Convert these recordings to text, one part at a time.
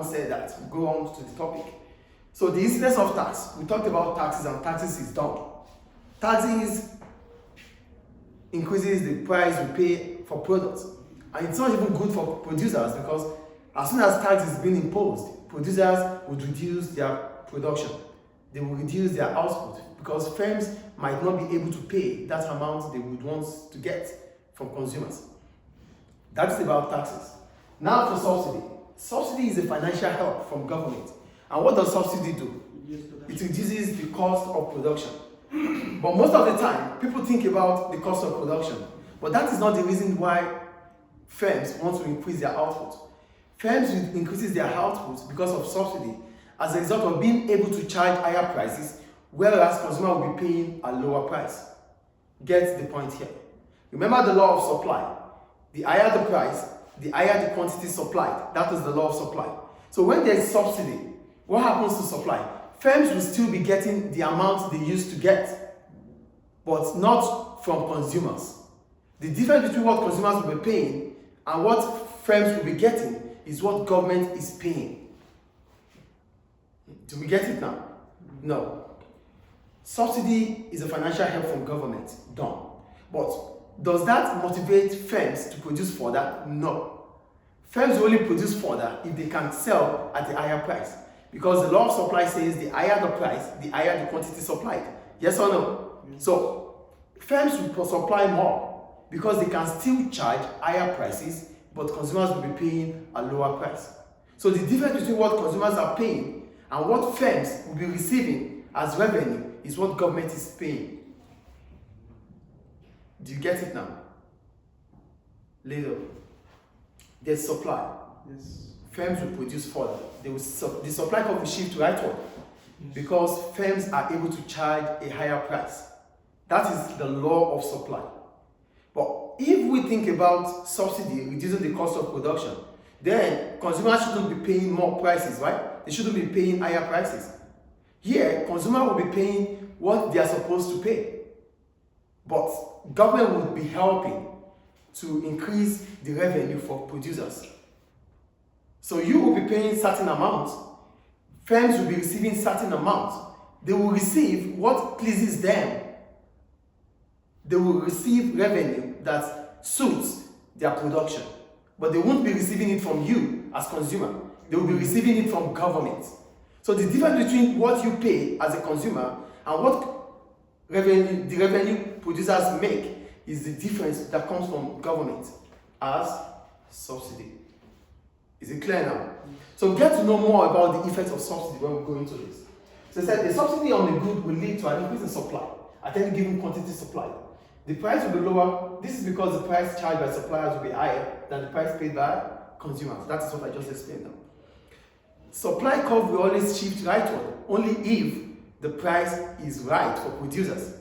said that, we go on to the topic. So the incidence of tax, we talked about taxes, and taxes is done. Taxes increases the price we pay for products, and it's not even good for producers, because as soon as tax is being imposed, producers would reduce their production, they will reduce their output, because firms might not be able to pay that amount they would want to get from consumers. That's about taxes. Now for subsidy. Subsidy is a financial help from government. And what does subsidy do? It reduces the cost of production. But most of the time, people think about the cost of production. But that is not the reason why firms want to increase their output. Firms will increase their output because of subsidy as a result of being able to charge higher prices, whereas consumers will be paying a lower price. Get the point here. Remember the law of supply. The higher the price, the higher the quantity supplied. That is the law of supply. So when there is subsidy, what happens to supply? Firms will still be getting the amount they used to get, but not from consumers. The difference between what consumers will be paying and what firms will be getting is what government is paying. Do we get it now? No. Subsidy is a financial help from government, done. But does that motivate firms to produce further? No. Firms will only produce further if they can sell at a higher price. Because the law of supply says the higher the price, the higher the quantity supplied. Yes or no? Yes. So, firms will supply more because they can still charge higher prices, but consumers will be paying a lower price. So the difference between what consumers are paying and what firms will be receiving as revenue is what government is paying. Do you get it now? Later, there's supply. Yes. Firms will produce further. The supply curve will shift rightward because firms are able to charge a higher price. That is the law of supply. But if we think about subsidy reducing the cost of production, then consumers shouldn't be paying more prices, right? They shouldn't be paying higher prices. Here, consumers will be paying what they are supposed to pay. But government would be helping to increase the revenue for producers. So you will be paying certain amounts, firms will be receiving certain amounts. They will receive what pleases them. They will receive revenue that suits their production. But they won't be receiving it from you as consumer. They will be receiving it from government. So the difference between what you pay as a consumer and what the revenue producers make is the difference that comes from government as subsidy. Is it clear now? So get to know more about the effects of subsidy when we go into this. So I said the subsidy on the good will lead to an increase in supply at any given quantity supplied. The price will be lower. This is because the price charged by suppliers will be higher than the price paid by consumers. That is what I just explained now. Supply curve will always shift rightward only if the price is right for producers.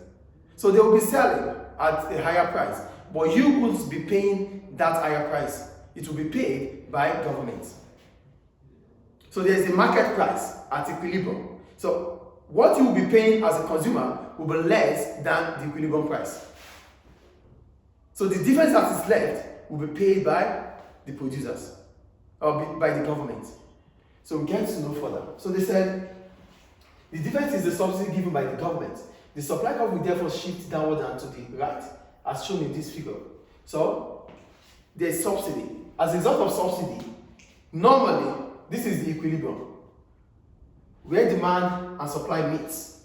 So they will be selling at a higher price, but you won't be paying that higher price. It will be paid by government. So there is a market price at equilibrium. So what you will be paying as a consumer will be less than the equilibrium price. So the difference that is left will be paid by the producers or by the government. So we get to know further. So they said the difference is the subsidy given by the government. The supply curve will therefore shift downward and to the right, as shown in this figure. So there is subsidy. As a result of subsidy, normally this is the equilibrium, where demand and supply meets.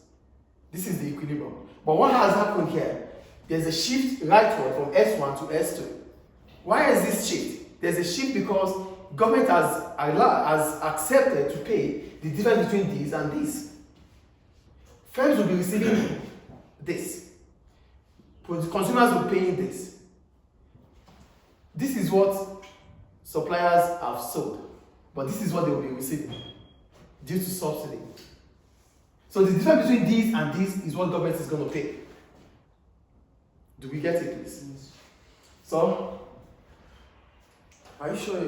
This is the equilibrium. But what has happened here? There's a shift rightward from S1 to S2. Why is this shift? There's a shift because government has accepted to pay the difference between this and this. Firms will be receiving this. Consumers will be paying this. This is what suppliers have sold, but this is what they will be receiving due to subsidy. So the difference between this and this is what government is going to pay. Do we get it, please? So, are you sure?